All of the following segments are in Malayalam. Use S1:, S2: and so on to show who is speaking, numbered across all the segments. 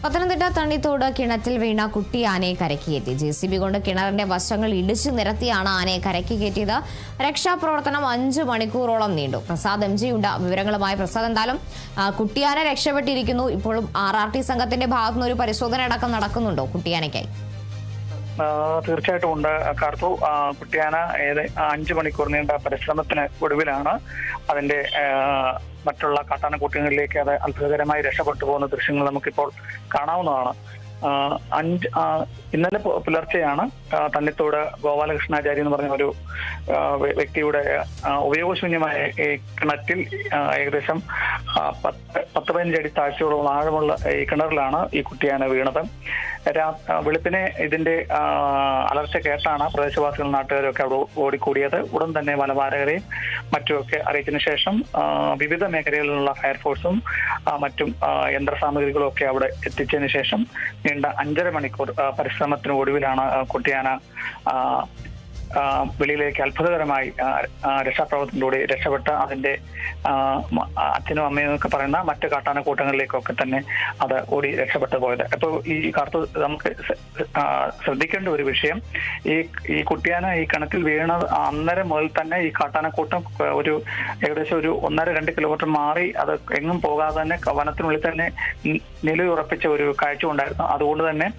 S1: പത്തനംതിട്ട തണ്ണിത്തോട് കിണറ്റിൽ വീണ കുട്ടി ആനയെ കരയ്ക്കേറ്റി. JCB കൊണ്ട് കിണറിന്റെ വശങ്ങൾ ഇടിച്ചു നിരത്തിയാണ് ആനയെ കരയ്ക്ക് കയറ്റിയത്. രക്ഷാപ്രവർത്തനം 5 മണിക്കൂറോളം നീണ്ടു. പ്രസാദ് MG ഉണ്ട് വിവരങ്ങളുമായി. പ്രസാദ്, എന്തായാലും കുട്ടിയാന രക്ഷപ്പെട്ടിരിക്കുന്നു. ഇപ്പോഴും RRT സംഘത്തിന്റെ ഭാഗത്തുനിന്ന് ഒരു പരിശോധന അടക്കം നടക്കുന്നുണ്ടോ കുട്ടിയാനയ്ക്കായി?
S2: തീർച്ചയായിട്ടും ഉണ്ട് കാർത്തു. കുട്ടിയാന 5 മണിക്കൂർ നീണ്ട പരിശ്രമത്തിന് ഒടുവിലാണ് അതിന്റെ മറ്റുള്ള കാട്ടാനക്കൂട്ടങ്ങളിലേക്ക് അത് അത്ഭുതകരമായി രക്ഷപ്പെട്ടു പോകുന്ന ദൃശ്യങ്ങൾ നമുക്കിപ്പോൾ കാണാവുന്നതാണ്. ഇന്നലെ പുലർച്ചെയാണ് തണ്ണിത്തോട് ഗോപാലകൃഷ്ണാചാരി എന്ന് പറഞ്ഞ ഒരു വ്യക്തിയുടെ ഉപയോഗശൂന്യമായ ഈ കിണറ്റിൽ ഏകദേശം 10-15 അടി താഴ്ചയോളം ആഴമുള്ള ഈ കിണറിലാണ് ഈ കുട്ടിയാന വീണത്. വെളുപ്പിനെ ഇതിന്റെ അലർച്ച കേട്ടാണ് പ്രദേശവാസികൾ നാട്ടുകാരൊക്കെ അവിടെ ഓടിക്കൂടിയത്. ഉടൻ തന്നെ വനപാലകരെയും മറ്റുമൊക്കെ അറിയിച്ചതിനു ശേഷം വിവിധ മേഖലകളിലുള്ള ഫയർഫോഴ്സും മറ്റും യന്ത്രസാമഗ്രികളും ഒക്കെ അവിടെ എത്തിച്ചതിന് ശേഷം നീണ്ട 5.5 മണിക്കൂർ പരിശ്രമത്തിന് ഒടുവിലാണ് കുട്ടിയാന വെളിയിലേക്ക് അത്ഭുതകരമായി രക്ഷാപ്രവർത്തനത്തിലൂടെ രക്ഷപ്പെട്ട് അതിന്റെ അച്ഛനും അമ്മയും എന്നൊക്കെ പറയുന്ന മറ്റ് കാട്ടാനക്കൂട്ടങ്ങളിലേക്കൊക്കെ തന്നെ അത് ഓടി രക്ഷപ്പെട്ടു പോയത്. അപ്പോൾ ഈ കാർത്തു നമുക്ക് ശ്രദ്ധിക്കേണ്ട ഒരു വിഷയം, ഈ കുട്ടിയാന ഈ കിണറ്റിൽ വീണ അന്നേരം മുതൽ തന്നെ ഈ കാട്ടാനക്കൂട്ടം ഏകദേശം ഒരു 1.5-2 കിലോമീറ്റർ മാറി അത് എങ്ങും പോകാതെ തന്നെ വനത്തിനുള്ളിൽ തന്നെ നിലയുറപ്പിച്ച ഒരു കാഴ്ച ഉണ്ടായിരുന്നു. അതുകൊണ്ട് തന്നെ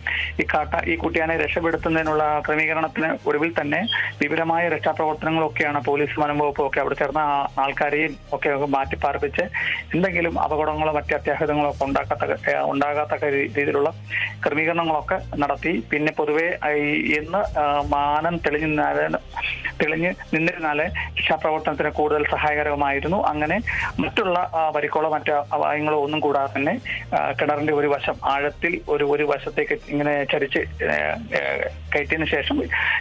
S2: ഈ കുട്ടിയാനെ രക്ഷപ്പെടുത്തുന്നതിനുള്ള ക്രമീകരണത്തിന് ഒടുവിൽ തന്നെ വിപുലമായ രക്ഷാപ്രവർത്തനങ്ങളൊക്കെയാണ് പോലീസ് വനംവകുപ്പും ഒക്കെ അവിടെ ചേർന്ന ആൾക്കാരെയും ഒക്കെ മാറ്റിപ്പാർപ്പിച്ച് എന്തെങ്കിലും അപകടങ്ങളോ മറ്റ് അത്യാഹിതങ്ങളോ ഒക്കെ ഉണ്ടാകാത്ത രീതിയിലുള്ള ക്രമീകരണങ്ങളൊക്കെ നടത്തി. പിന്നെ പൊതുവെ എന്ന് മാനം തെളിഞ്ഞ് നിന്നിരുന്നാല് രക്ഷാപ്രവർത്തനത്തിന് കൂടുതൽ സഹായകരമായിരുന്നു. അങ്ങനെ മറ്റുള്ള പരിക്കോളോ മറ്റ് അപായങ്ങളോ ഒന്നും കൂടാതെ തന്നെ കിണറിന്റെ ഒരു വശം ആഴത്തിൽ ഒരു വശത്തേക്ക് ഇങ്ങനെ ചരിച്ച് കയറ്റിയതിനു ശേഷം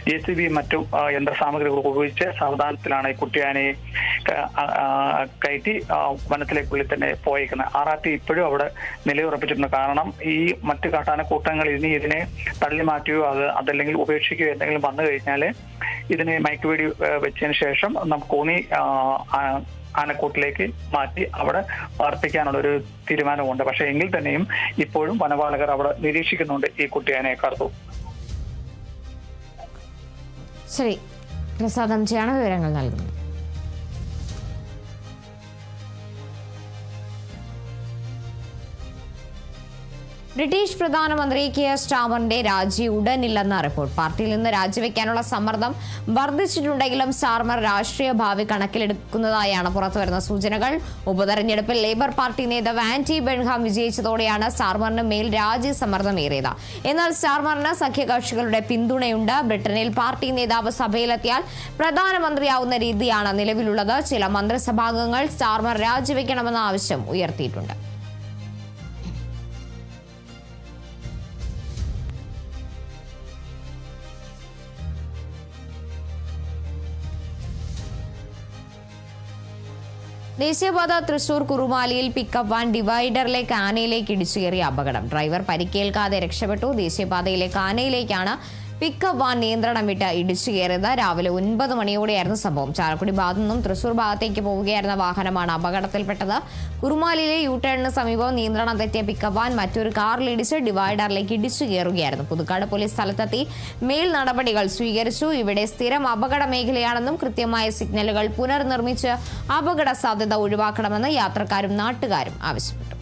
S2: JCB മറ്റും യന്ത്രസാമഗ്രികൾ ഉപയോഗിച്ച് സാവധാനത്തിലാണ് ഈ കുട്ടിയാനയെ കയറ്റി വനത്തിലേക്കുള്ളിൽ തന്നെ പോയേക്കുന്നത്. RRT ഇപ്പോഴും അവിടെ നിലയുറപ്പിച്ചിട്ടുണ്ട്. കാരണം ഈ മറ്റ് കാട്ടാനക്കൂട്ടങ്ങൾ ഇതിനെ തള്ളി മാറ്റുകയോ അതല്ലെങ്കിൽ ഉപേക്ഷിക്കുകയോ എന്തെങ്കിലും വന്നു കഴിഞ്ഞാൽ ഇതിനെ മയക്കുവെടി വെച്ചതിന് ശേഷം നമുക്ക് ഊന്നി ആനക്കൂട്ടിലേക്ക് മാറ്റി അവിടെ പാർപ്പിക്കാനുള്ള ഒരു തീരുമാനമുണ്ട്. പക്ഷെ എങ്കിൽ തന്നെയും ഇപ്പോഴും വനപാലകർ അവിടെ നിരീക്ഷിക്കുന്നുണ്ട് ഈ കുട്ടിയാനയെ കാർത്തു.
S1: ശരി, പ്രസാദ് MG ആണ് വിവരങ്ങൾ നൽകുന്നത്. ബ്രിട്ടീഷ് പ്രധാനമന്ത്രി കെയർ സ്റ്റാമറിന്റെ രാജി ഉടനില്ലെന്ന റിപ്പോർട്ട്. പാർട്ടിയിൽ നിന്ന് രാജിവെക്കാനുള്ള സമ്മർദ്ദം വർദ്ധിച്ചിട്ടുണ്ടെങ്കിലും സ്റ്റാമർ രാഷ്ട്രീയ ഭാവി കണക്കിലെടുക്കുന്നതായാണ് പുറത്തുവരുന്ന സൂചനകൾ. ഉപതെരഞ്ഞെടുപ്പിൽ ലേബർ പാർട്ടി നേതാവ് ആന്റി ബെൻഹാം വിജയിച്ചതോടെയാണ് സ്റ്റാമറിന് മേൽ രാജി സമ്മർദ്ദമേറിയത്. എന്നാൽ സ്റ്റാമറിന് സഖ്യകക്ഷികളുടെ പിന്തുണയുണ്ട്. ബ്രിട്ടനിൽ പാർട്ടി നേതാവ് സഭയിലെത്തിയാൽ പ്രധാനമന്ത്രിയാവുന്ന രീതിയാണ് നിലവിലുള്ളത്. ചില മന്ത്രിസഭാംഗങ്ങൾ സ്റ്റാമർ രാജിവെക്കണമെന്ന ആവശ്യം ഉയർത്തിയിട്ടുണ്ട്. ദേശീയപാത തൃശൂർ കുറുമാലിയിൽ പിക്കപ്പ് വാൻ ഡിവൈഡറിലേക്ക് ആനയിലേക്ക് ഇടിച്ചുകയറിയ അപകടം. ഡ്രൈവർ പരിക്കേൽക്കാതെ രക്ഷപ്പെട്ടു. ദേശീയപാതയിലേക്ക് ആനയിലേക്കാണ് പിക്കപ്പ് വാൻ നിയന്ത്രണം വിട്ട് ഇടിച്ചു കയറിയത്. രാവിലെ 9 മണിയോടെയായിരുന്നു സംഭവം. ചാലക്കുടി ഭാഗത്തു നിന്നും തൃശൂർ ഭാഗത്തേക്ക് പോവുകയായിരുന്ന വാഹനമാണ് അപകടത്തിൽപ്പെട്ടത്. കുറുമാലിയിലെ യൂട്ടേണിന് സമീപം നിയന്ത്രണം തെറ്റിയ പിക്കപ്പ് വാൻ മറ്റൊരു കാറിൽ ഇടിച്ച് ഡിവൈഡറിലേക്ക് ഇടിച്ചു കയറുകയായിരുന്നു. പുതുക്കാട് പോലീസ് സ്ഥലത്തെത്തി മേൽ നടപടികൾ സ്വീകരിച്ചു. ഇവിടെ സ്ഥിരം അപകട മേഖലയാണെന്നും കൃത്യമായ സിഗ്നലുകൾ പുനർനിർമ്മിച്ച് അപകട സാധ്യത ഒഴിവാക്കണമെന്ന് യാത്രക്കാരും നാട്ടുകാരും ആവശ്യപ്പെട്ടു.